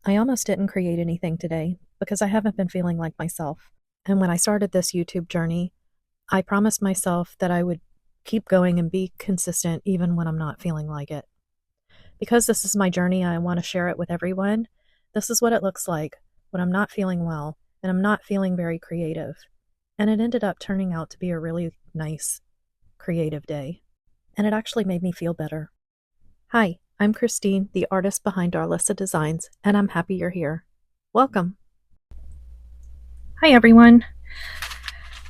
I almost didn't create anything today because I haven't been feeling like myself. And when I started this YouTube journey, I promised myself that I would keep going and be consistent even when I'm not feeling like it. Because this is my journey, I want to share it with everyone. This is what it looks like when I'm not feeling well and I'm not feeling very creative. And it ended up turning out to be a really nice, creative day. And it actually made me feel better. Hi, I'm Christine, the artist behind Arlissa Designs, and I'm happy you're here. Welcome. Hi, everyone.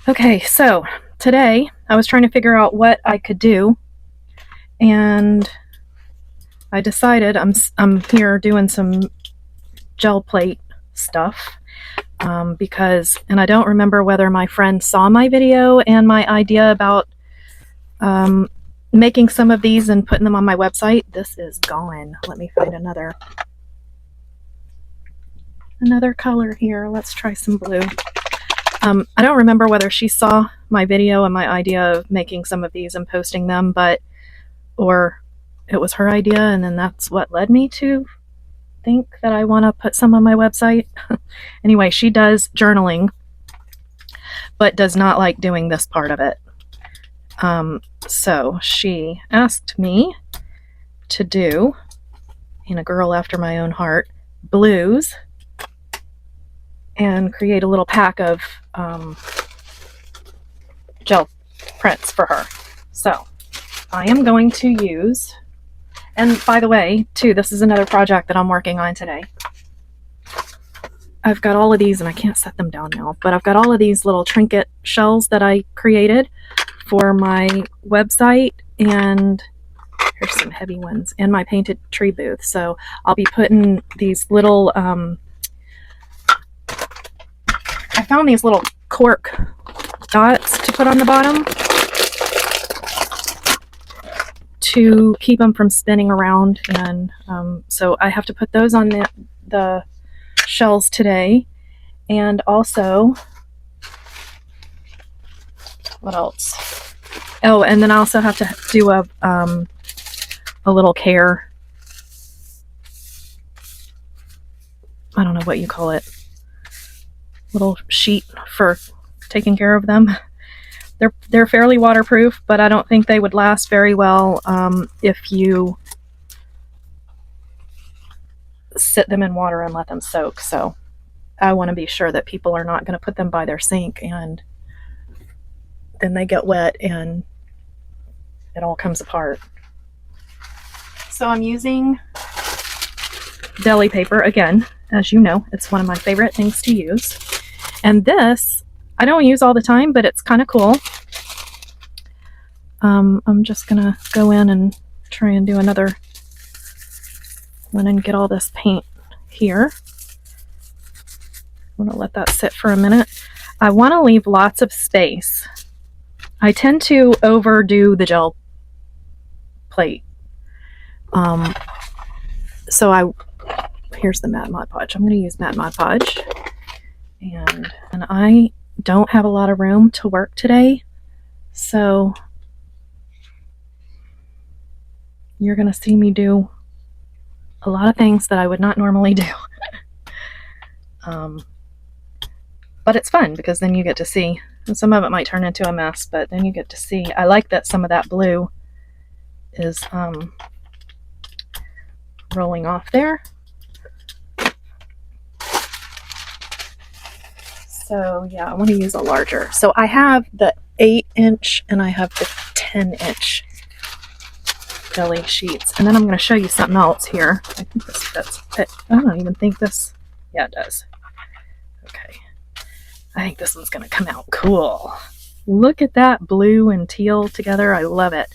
Okay, so today I was trying to figure out what I could do, and I decided I'm here doing some gel plate stuff because, and I don't remember whether my friend saw my video and my idea about making some of these and putting them on my website. This is gone. Let me find another color here. Let's try some blue. I don't remember whether she saw my video and my idea of making some of these and posting them, or it was her idea, and then that's what led me to think that I want to put some on my website. Anyway, she does journaling, but does not like doing this part of it. So she asked me to do, in a girl after my own heart, blues, and create a little pack of gel prints for her. So I am going to use, and by the way, too, this is another project that I'm working on today. I've got all of these, and I can't set them down now, but I've got all of these little trinket shells that I created for my website, and here's some heavy ones, and my painted tree booth. So I'll be putting these little, I found these little cork dots to put on the bottom to keep them from spinning around, and so I have to put those on the shells today. And also, what else? Oh, and then I also have to do a little care, I don't know what you call it, little sheet for taking care of them. They're fairly waterproof, but I don't think they would last very well if you sit them in water and let them soak. So I want to be sure that people are not going to put them by their sink and then they get wet and it all comes apart. So I'm using deli paper again. As you know, it's one of my favorite things to use. And this, I don't use all the time, but it's kind of cool. I'm just going to go in and try and do another one and get all this paint here. I'm going to let that sit for a minute. I want to leave lots of space. I tend to overdo the gel plate. So here's the matte Mod Podge. I'm going to use matte Mod Podge. And I don't have a lot of room to work today, so you're going to see me do a lot of things that I would not normally do. But it's fun because then you get to see, and some of it might turn into a mess, but then you get to see. I like that some of that blue is rolling off there. So yeah, I want to use a larger. So I have the 8-inch and I have the 10-inch deli sheets. And then I'm going to show you something else here. I think this fits. I don't even think this, yeah, it does. Okay. I think this one's going to come out cool. Look at that blue and teal together. I love it.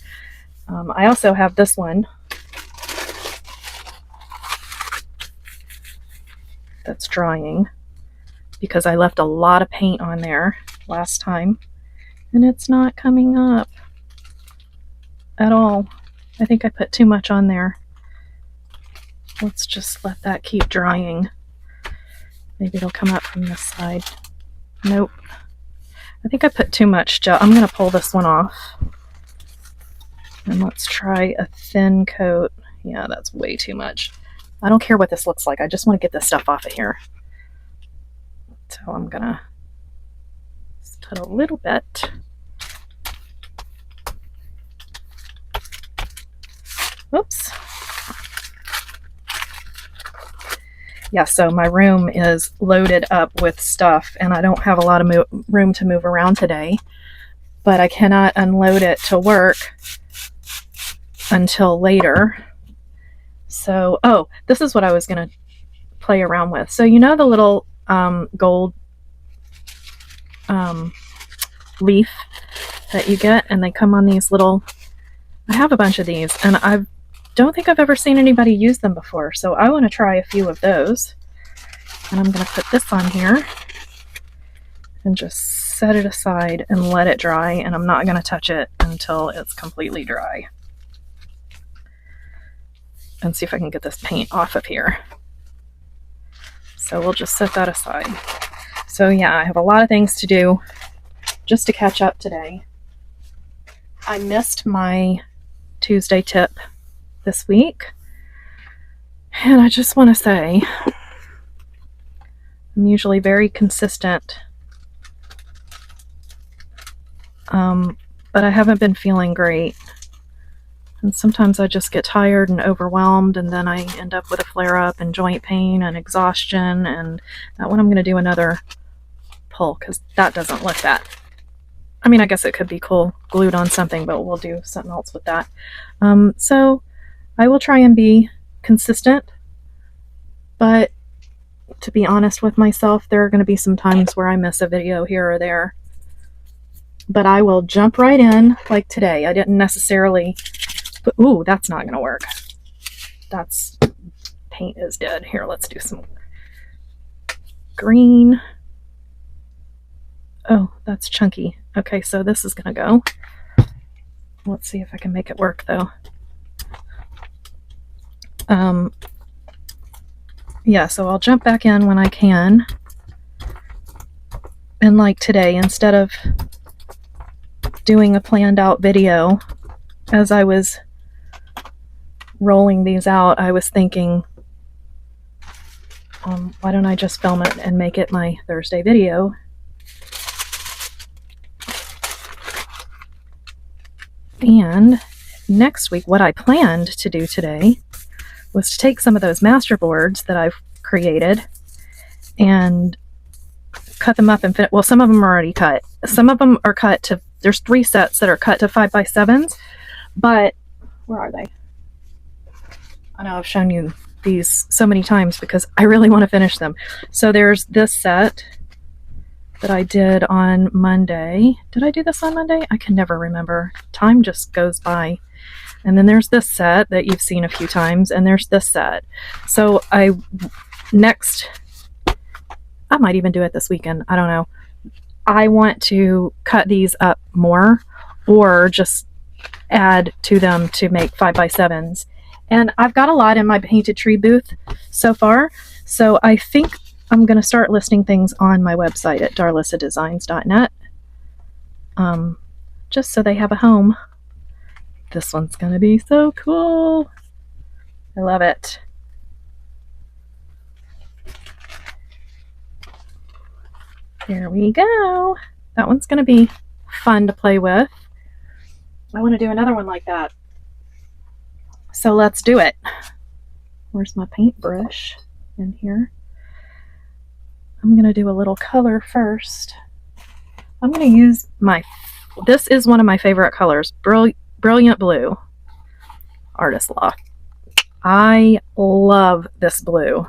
I also have this one that's drying, because I left a lot of paint on there last time and it's not coming up at all. I think I put too much on there. Let's just let that keep drying. Maybe it'll come up from this side. Nope. I think I put too much gel. I'm going to pull this one off. And let's try a thin coat. Yeah, that's way too much. I don't care what this looks like. I just want to get this stuff off of here. So I'm gonna put a little bit. Oops. Yeah, so my room is loaded up with stuff and I don't have a lot of room to move around today, but I cannot unload it to work until later. So, oh, this is what I was going to play around with. So, you know the little gold leaf that you get, and they come on these little, I have a bunch of these, and I don't think I've ever seen anybody use them before, so I want to try a few of those. And I'm going to put this on here and just set it aside and let it dry, and I'm not going to touch it until it's completely dry. And see if I can get this paint off of here. So we'll just set that aside. So yeah, I have a lot of things to do just to catch up today. I missed my Tuesday tip this week, and I just want to say I'm usually very consistent, but I haven't been feeling great, and sometimes I just get tired and overwhelmed, and then I end up with a flare-up and joint pain and exhaustion. And that one I'm going to do another pull because that doesn't look that. I mean, I guess it could be cool glued on something, but we'll do something else with that. So I will try and be consistent, but to be honest with myself, there are going to be some times where I miss a video here or there. But I will jump right in, like today. I didn't necessarily put, ooh, that's not going to work. That's, paint is dead. Here, let's do some green. Oh, that's chunky. Okay, so this is going to go. Let's see if I can make it work, though. Yeah, so I'll jump back in when I can. And like today, instead of doing a planned out video, as I was rolling these out, I was thinking, why don't I just film it and make it my Thursday video? And next week, what I planned to do today was to take some of those master boards that I've created and cut them up and fit. Well, some of them are already cut. Some of them are cut to, there's 3 sets that are cut to 5x7s, but where are they? I know I've shown you these so many times because I really want to finish them. So there's this set that I did on Monday. Did I do this on Monday? I can never remember. Time just goes by. And then there's this set that you've seen a few times, and there's this set. So I might even do it this weekend. I don't know. I want to cut these up more or just add to them to make 5x7s. And I've got a lot in my painted tree booth so far. So I think I'm going to start listing things on my website at darlissadesigns.net. Just so they have a home. This one's going to be so cool. I love it. There we go. That one's going to be fun to play with. I want to do another one like that. So let's do it. Where's my paintbrush? In here. I'm going to do a little color first. I'm going to use this is one of my favorite colors, Brilliant Blue, Artist Law. I love this blue.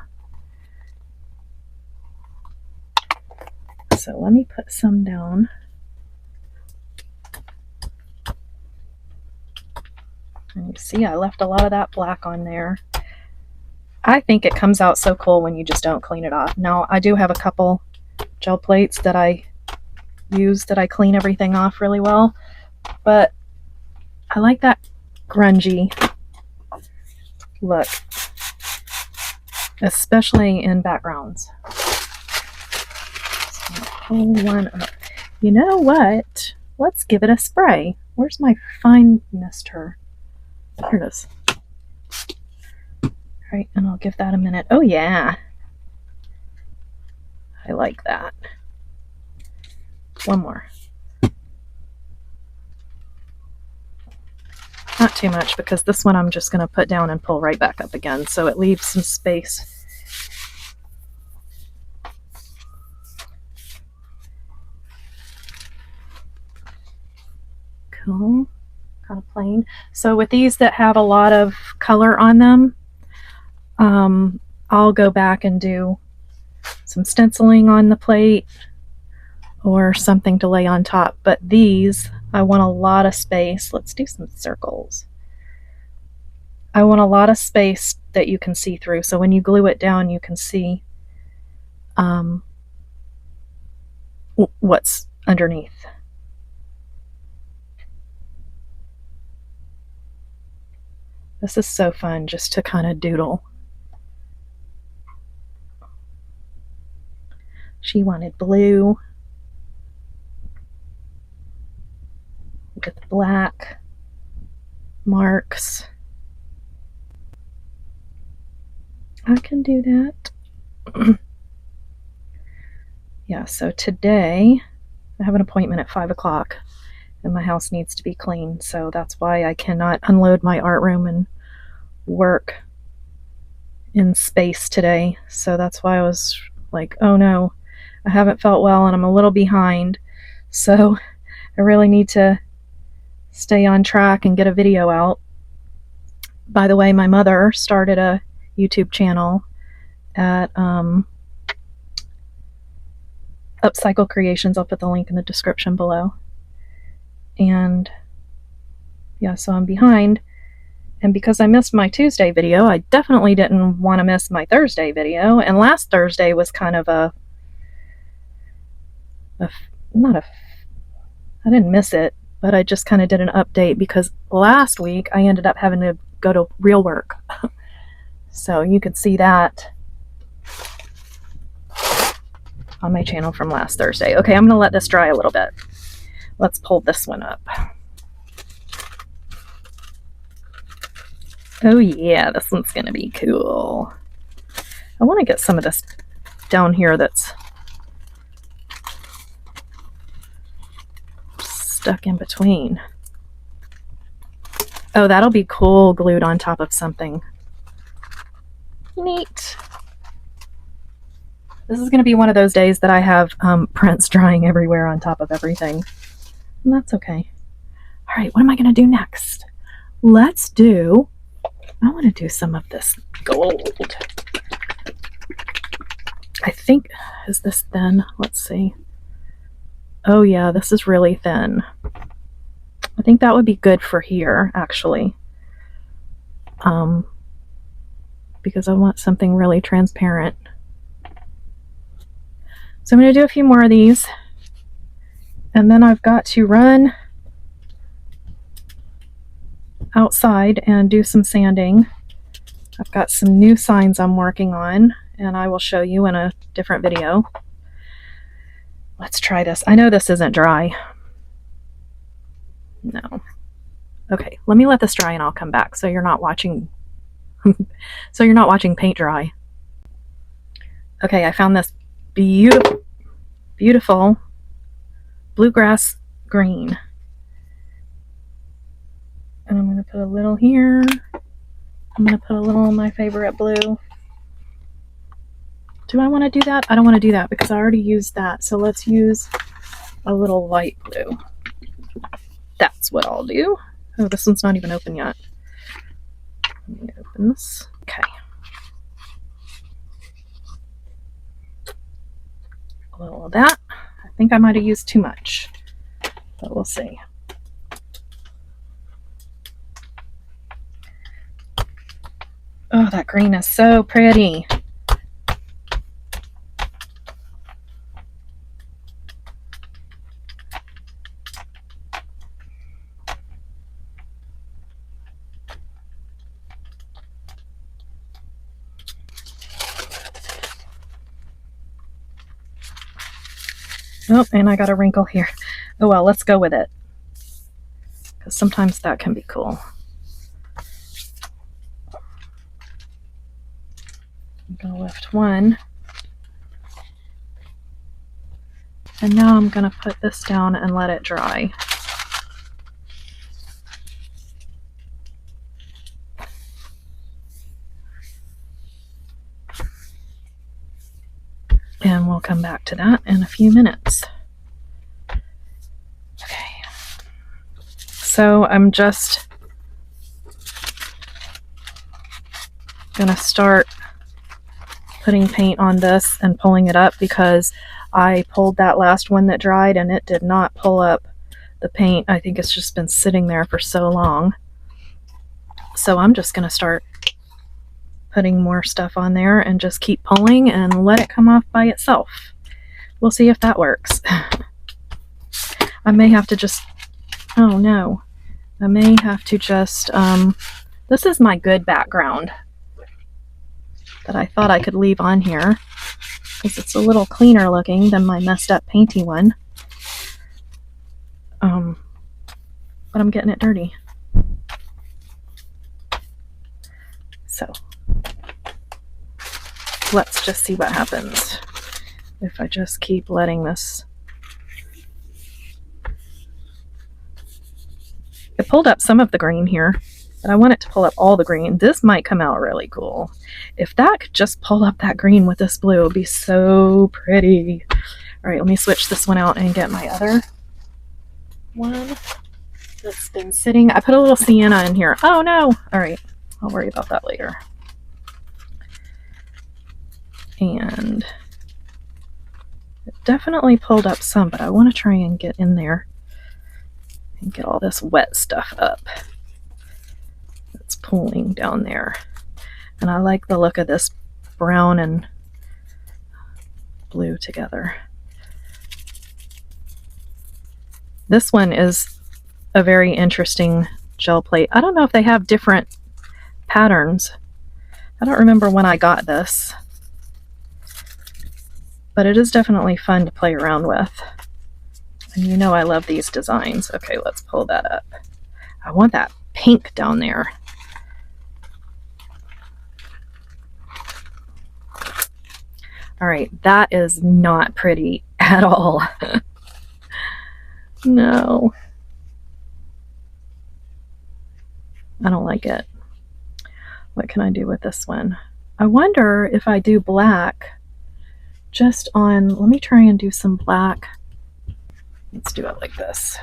So let me put some down. And you see I left a lot of that black on there. I think it comes out so cool when you just don't clean it off. Now I do have a couple gel plates that I use that I clean everything off really well, but I like that grungy look, especially in backgrounds. So pull one up. You know what? Let's give it a spray. Where's my fine mister? Here it is. right, and I'll give that a minute. Oh yeah, I like that. One more. Not too much, because this one I'm just going to put down and pull right back up again, so it leaves some space. Cool. Kind of plain. So with these that have a lot of color on them, I'll go back and do some stenciling on the plate or something to lay on top. But these, I want a lot of space. Let's do some circles. I want a lot of space that you can see through. So when you glue it down, you can see what's underneath. This is so fun just to kind of doodle. She wanted blue with black marks. I can do that. Yeah, so today I have an appointment at 5 o'clock and my house needs to be clean, so that's why I cannot unload my art room and work in space today. So that's why I was like, oh no, I haven't felt well and I'm a little behind, so I really need to stay on track and get a video out. By the way, my mother started a YouTube channel at Upcycle Creations. I'll put the link in the description below. And yeah, so I'm behind. And because I missed my Tuesday video, I definitely didn't want to miss my Thursday video. And last Thursday was kind of I didn't miss it, but I just kind of did an update because last week I ended up having to go to real work. So you could see that on my channel from last Thursday. Okay, I'm going to let this dry a little bit. Let's pull this one up. Oh yeah, this one's going to be cool. I want to get some of this down here that's stuck in between. Oh, that'll be cool glued on top of something. Neat. This is going to be one of those days that I have prints drying everywhere on top of everything. And that's okay. All right, what am I going to do next? Let's do, I want to do some of this gold. I think, is this thin? Let's see. Oh yeah, this is really thin. I think that would be good for here, actually. Because I want something really transparent. So I'm going to do a few more of these. And then I've got to run outside and do some sanding. I've got some new signs I'm working on, and I will show you in a different video. Let's try this. I know this isn't dry. No. Okay, let me let this dry and I'll come back so you're not watching so you're not watching paint dry. Okay, I found this beautiful bluegrass green. And I'm going to put a little here. I'm going to put a little in my favorite blue. Do I want to do that? I don't want to do that because I already used that. So let's use a little light blue. That's what I'll do. Oh, this one's not even open yet. Let me open this. Okay. A little of that. I think I might have used too much, but we'll see. Oh, that green is so pretty. Oh, and I got a wrinkle here. Oh well, let's go with it. Because sometimes that can be cool. I'm going to lift one. And now I'm going to put this down and let it dry. And we'll come back to that in a few minutes. Okay. So I'm just going to start putting paint on this and pulling it up because I pulled that last one that dried and it did not pull up the paint. I think it's just been sitting there for so long. So I'm just going to start putting more stuff on there and just keep pulling and let it come off by itself. We'll see if that works. I may have to just, oh no, I may have to just, this is my good background that I thought I could leave on here because it's a little cleaner looking than my messed up painty one. But I'm getting it dirty. So let's just see what happens if I just keep letting this. It pulled up some of the green here, but I want it to pull up all the green. This might come out really cool. If that could just pull up that green with this blue, it would be so pretty. All right, let me switch this one out and get my other one that's been sitting. I put a little sienna in here. Oh no. All right, I'll worry about that later. And it definitely pulled up some, but I want to try and get in there and get all this wet stuff up. It's pulling down there. And I like the look of this brown and blue together. This one is a very interesting gel plate. I don't know if they have different patterns. I don't remember when I got this, but it is definitely fun to play around with. And you know I love these designs. Okay, let's pull that up. I want that pink down there. All right, that is not pretty at all. No. I don't like it. What can I do with this one? I wonder if I do black just on, let me try and do some black. Let's do it like this.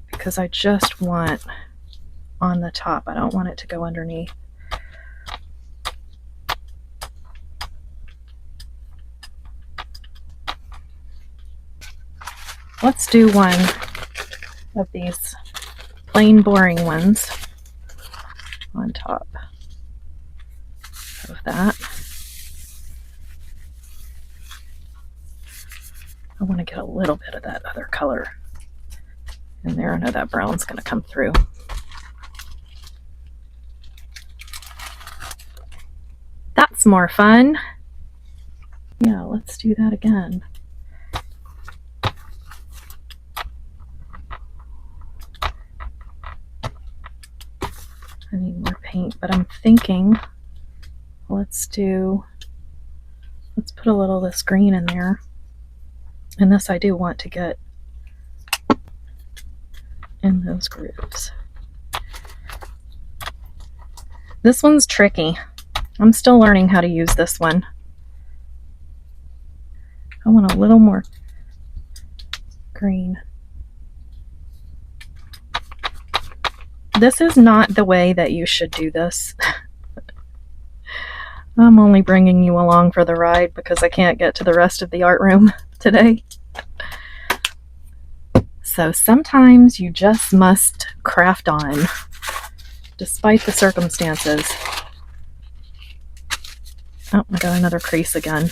Because I just want on the top. I don't want it to go underneath. Let's do one of these plain boring ones on top of that. I want to get a little bit of that other color in there. I know that brown's going to come through. That's more fun. Yeah, let's do that again. I need more paint, but I'm thinking let's put a little of this green in there. And this I do want to get in those grooves. This one's tricky. I'm still learning how to use this one. I want a little more green. This is not the way that you should do this. I'm only bringing you along for the ride because I can't get to the rest of the art room today. So sometimes you just must craft on, despite the circumstances. Oh, I got another crease again.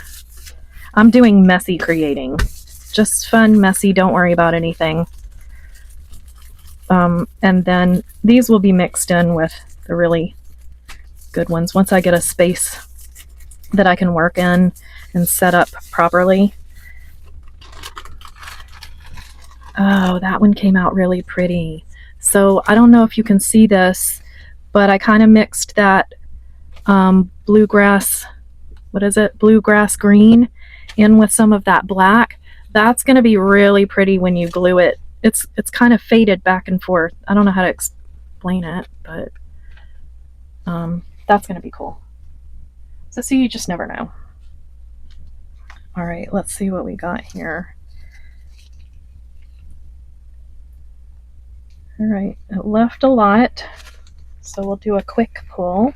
I'm doing messy creating. Just fun, messy, don't worry about anything. And then these will be mixed in with the really good ones once I get a space that I can work in and set up properly. Oh, that one came out really pretty. So I don't know if you can see this, but I kind of mixed that bluegrass, what is it, bluegrass green in with some of that black. That's going to be really pretty when you glue it. It's kind of faded back and forth. I don't know how to explain it, but that's going to be cool. So see, you just never know. All right, let's see what we got here. All right, it left a lot, so we'll do a quick pull,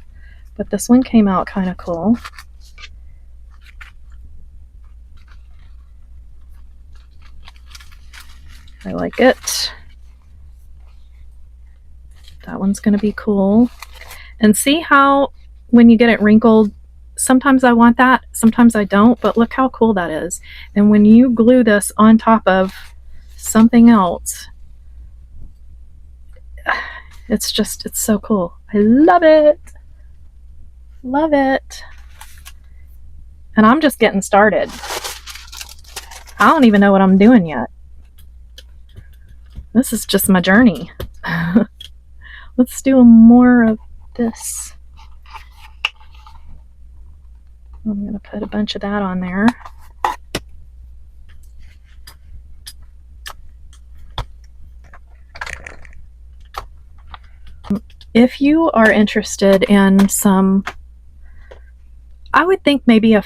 but this one came out kind of cool. I like it. That one's going to be cool. And see how when you get it wrinkled, sometimes I want that, sometimes I don't, but look how cool that is. And when you glue this on top of something else, it's so cool. I love it. Love it. And I'm just getting started. I don't even know what I'm doing yet. This is just my journey. Let's do more of this. I'm going to put a bunch of that on there. If you are interested in some, I would think maybe a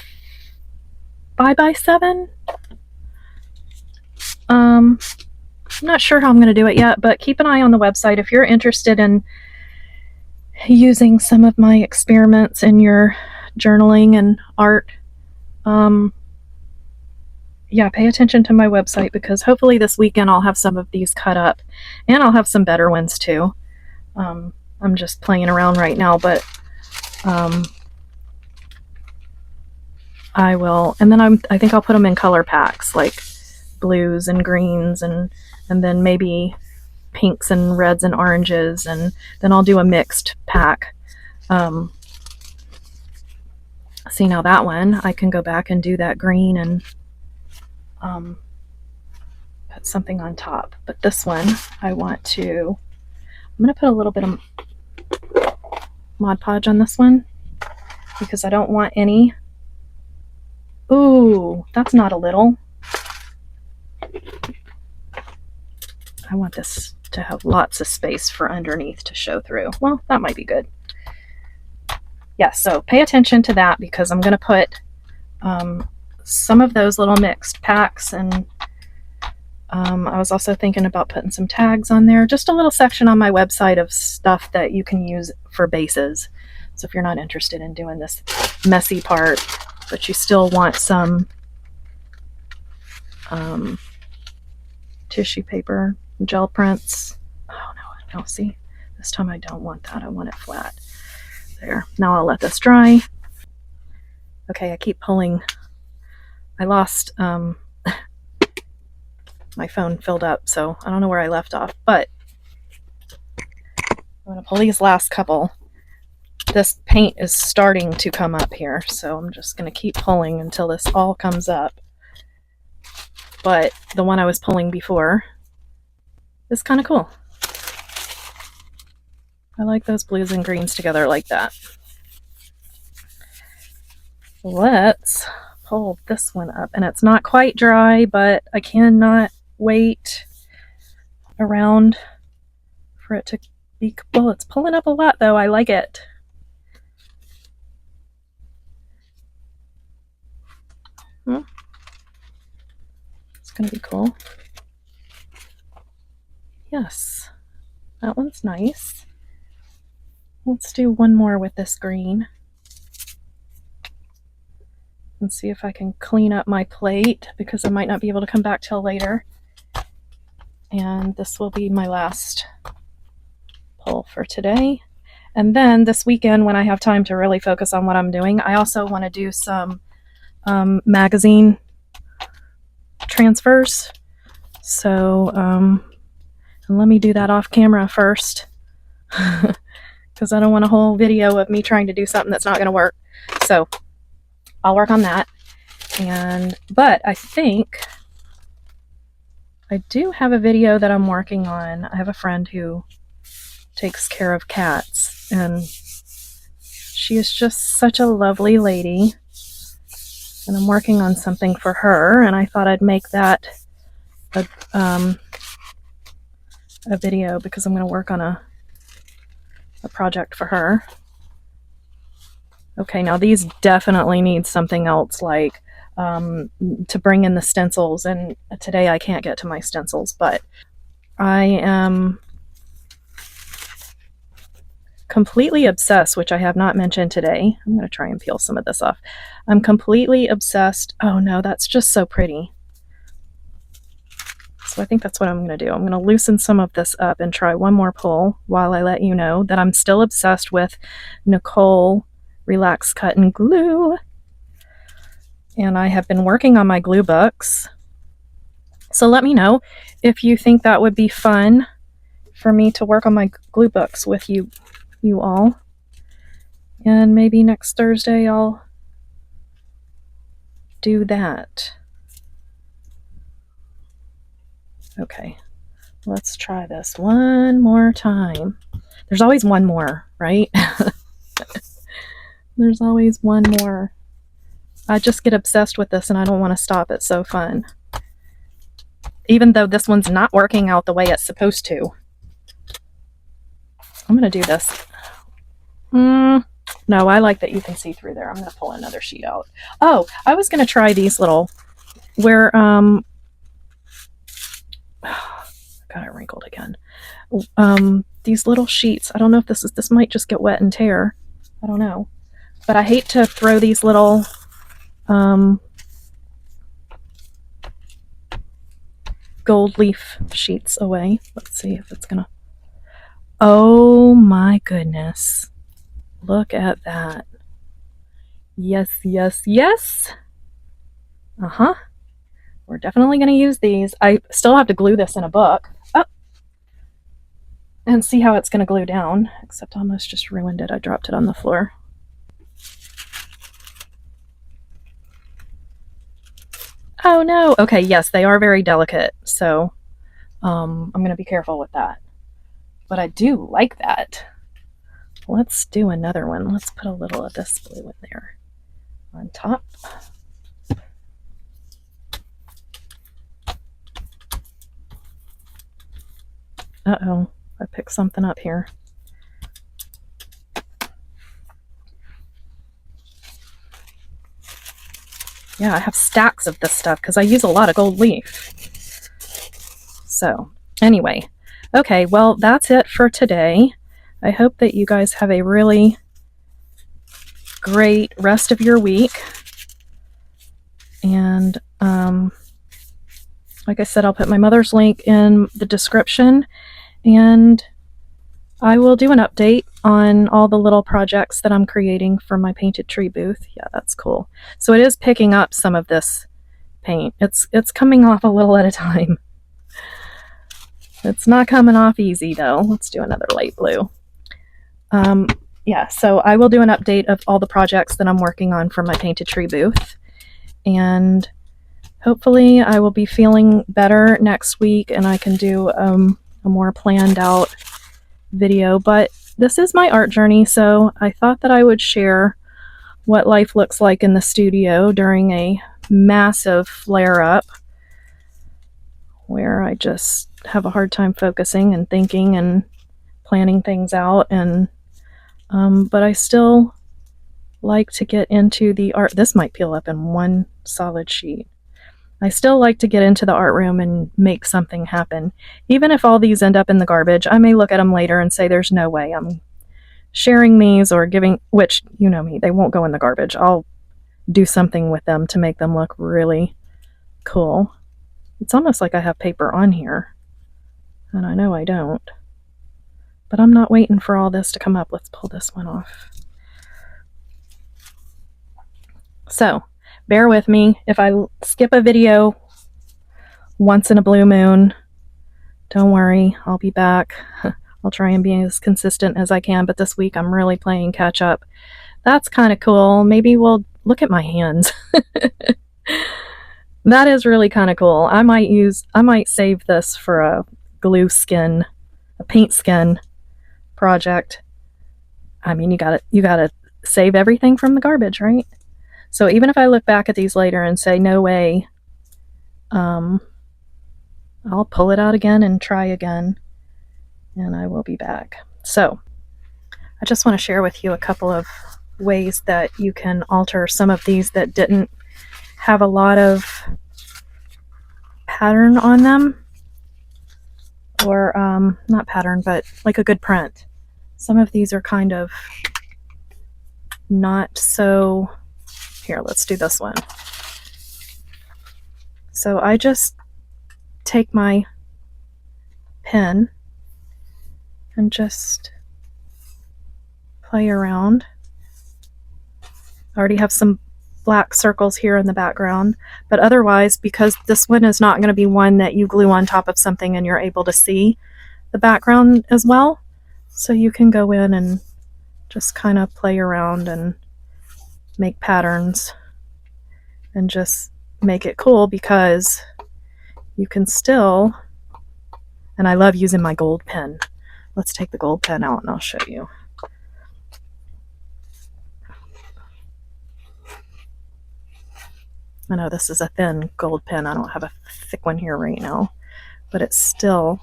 5x7. I'm not sure how I'm going to do it yet, but keep an eye on the website if you're interested in using some of my experiments in your journaling and art. Yeah, pay attention to my website, because hopefully this weekend I'll have some of these cut up, and I'll have some better ones too. I'm just playing around right now, but I will, and then I think I'll put them in color packs, like blues and greens, and then maybe pinks and reds and oranges, and then I'll do a mixed pack. See, now that one I can go back and do that green and put something on top, but this one I'm going to put a little bit of Mod Podge on this one, because I don't want any. Ooh, that's not a little. I want this to have lots of space for underneath to show through. Well, that might be good. Yeah, so pay attention to that, because I'm going to put some of those little mixed packs, and I was also thinking about putting some tags on there. Just a little section on my website of stuff that you can use for bases. So if you're not interested in doing this messy part, but you still want some tissue paper, gel prints. Oh no, see, this time I don't want that. I want it flat. There. Now I'll let this dry. Okay, I keep pulling. I lost my phone filled up, so I don't know where I left off, but I'm going to pull these last couple. This paint is starting to come up here, so I'm just going to keep pulling until this all comes up. But the one I was pulling before is kind of cool. I like those blues and greens together like that. Let's pull this one up, and it's not quite dry, but I cannot wait around for it to be, well, it's pulling up a lot though. I like it. It's gonna be cool. Yes, that one's nice. Let's do one more with this green and see if I can clean up my plate, because I might not be able to come back till later. And this will be my last pull for today. And then this weekend, when I have time to really focus on what I'm doing, I also want to do some magazine transfers. So and let me do that off camera first, because I don't want a whole video of me trying to do something that's not going to work. So I'll work on that. But I think I do have a video that I'm working on. I have a friend who takes care of cats, and she is just such a lovely lady, and I'm working on something for her, and I thought I'd make that a video because I'm going to work on a project for her. Okay, now these definitely need something else, like to bring in the stencils, and today I can't get to my stencils, but I am completely obsessed, which I have not mentioned today. I'm going to try and peel some of this off. I'm completely obsessed. Oh no, that's just so pretty. So I think that's what I'm going to do. I'm going to loosen some of this up and try one more pull while I let you know that I'm still obsessed with Nicole Relax Cut and Glue. And I have been working on my glue books. So let me know if you think that would be fun for me to work on my glue books with you all. And maybe next Thursday I'll do that. Okay, let's try this one more time. There's always one more, right? There's always one more. I just get obsessed with this and I don't want to stop. It's so fun. Even though this one's not working out the way it's supposed to. I'm going to do this. No, I like that you can see through there. I'm going to pull another sheet out. Oh, I was going to try these little, where, got it wrinkled again. These little sheets. I don't know if this might just get wet and tear. I don't know. But I hate to throw these little, gold leaf sheets away. Let's see if it's gonna, oh my goodness. Look at that. Yes, yes, yes. Uh-huh. We're definitely going to use these. I still have to glue this in a book. Oh. And see how it's going to glue down. Except I almost just ruined it. I dropped it on the floor. Oh no. Okay, yes, they are very delicate. So I'm going to be careful with that. But I do like that. Let's do another one. Let's put a little of this blue in there on top. Uh-oh, I picked something up here. Yeah, I have stacks of this stuff because I use a lot of gold leaf. So, anyway. Okay, well, that's it for today. I hope that you guys have a really great rest of your week. And like I said, I'll put my mother's link in the description, and I will do an update on all the little projects that I'm creating for my painted tree booth. Yeah, that's cool. So it is picking up some of this paint. It's coming off a little at a time. It's not coming off easy though. Let's do another light blue. Yeah, so I will do an update of all the projects that I'm working on for my painted tree booth. And hopefully I will be feeling better next week and I can do a more planned out video. But this is my art journey, so I thought that I would share what life looks like in the studio during a massive flare-up where I just have a hard time focusing and thinking and planning things out. And but I still like to get into the art. This might peel up in one solid sheet. I still like to get into the art room and make something happen. Even if all these end up in the garbage, I may look at them later and say there's no way I'm sharing these or giving, which, you know me, they won't go in the garbage. I'll do something with them to make them look really cool. It's almost like I have paper on here, and I know I don't. But I'm not waiting for all this to come up. Let's pull this one off. So, bear with me. If I skip a video once in a blue moon, don't worry, I'll be back. I'll try and be as consistent as I can, but this week I'm really playing catch up. That's kind of cool. Maybe we'll look at my hands. That is really kind of cool. I might save this for a glue skin, a paint skin project, I mean, you gotta save everything from the garbage, right? So even if I look back at these later and say, no way, I'll pull it out again and try again, and I will be back. So I just want to share with you a couple of ways that you can alter some of these that didn't have a lot of pattern on them, or not pattern, but like a good print. Some of these are kind of not so. Here, let's do this one. So I just take my pen and just play around. I already have some black circles here in the background, but otherwise, because this one is not going to be one that you glue on top of something and you're able to see the background as well, so you can go in and just kind of play around and make patterns and just make it cool, because you can still, and I love using my gold pen. Let's take the gold pen out and I'll show you. I know this is a thin gold pen. I don't have a thick one here right now, but it's still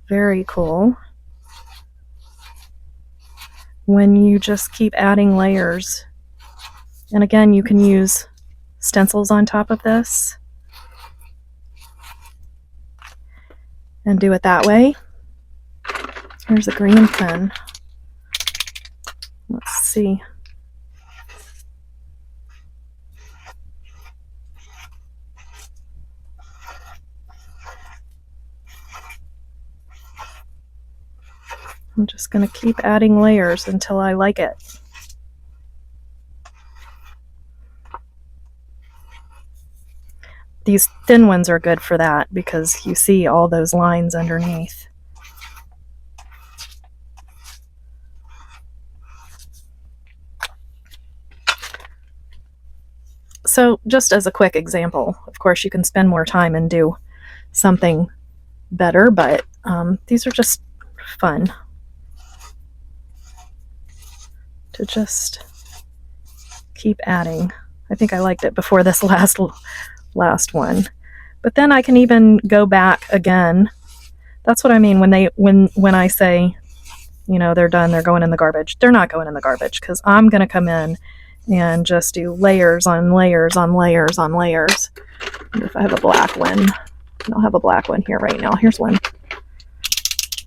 very cool when you just keep adding layers. And again, you can use stencils on top of this and do it that way. Here's a green pen. Let's see. I'm just going to keep adding layers until I like it. These thin ones are good for that because you see all those lines underneath. So just as a quick example, of course you can spend more time and do something better, but these are just fun to just keep adding. I think I liked it before this last one, but then I can even go back again. That's what I mean when I say, you know, they're done, they're going in the garbage. They're not going in the garbage, because I'm going to come in and just do layers on layers on layers on layers. And if I have a black one, I don't have a black one here right now. Here's one. I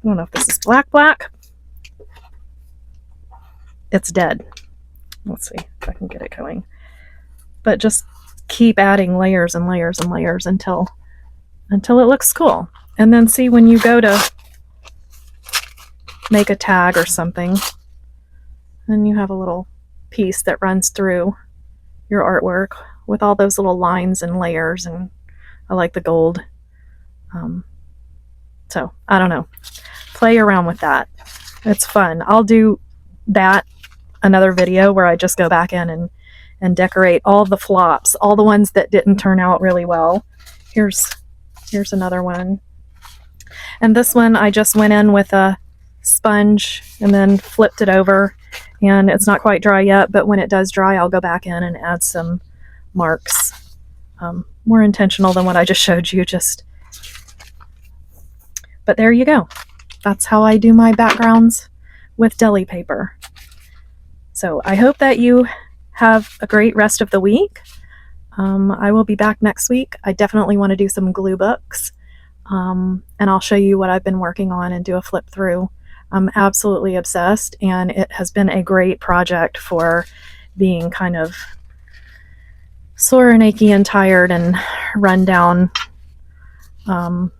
don't know if this is black. It's dead. Let's see if I can get it going. But just keep adding layers and layers and layers until it looks cool. And then see, when you go to make a tag or something, then you have a little piece that runs through your artwork with all those little lines and layers, and I like the gold. So I don't know, play around with that. It's fun. I'll do that another video where I just go back in and decorate all the flops, all the ones that didn't turn out really well. Here's another one. And this one I just went in with a sponge and then flipped it over, and it's not quite dry yet, but when it does dry, I'll go back in and add some marks. More intentional than what I just showed you, but there you go. That's how I do my backgrounds with deli paper. So I hope that you have a great rest of the week. I will be back next week. I definitely want to do some glue books, and I'll show you what I've been working on and do a flip through. I'm absolutely obsessed, and it has been a great project for being kind of sore and achy and tired and run down.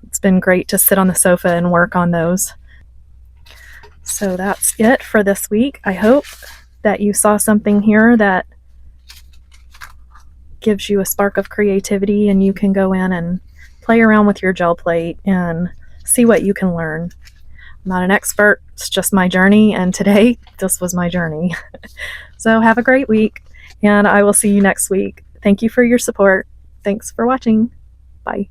It's been great to sit on the sofa and work on those. So that's it for this week. I hope that you saw something here that gives you a spark of creativity, and you can go in and play around with your gel plate and see what you can learn. I'm not an expert, it's just my journey, and today this was my journey. So have a great week, and I will see you next week. Thank you for your support. Thanks for watching. Bye.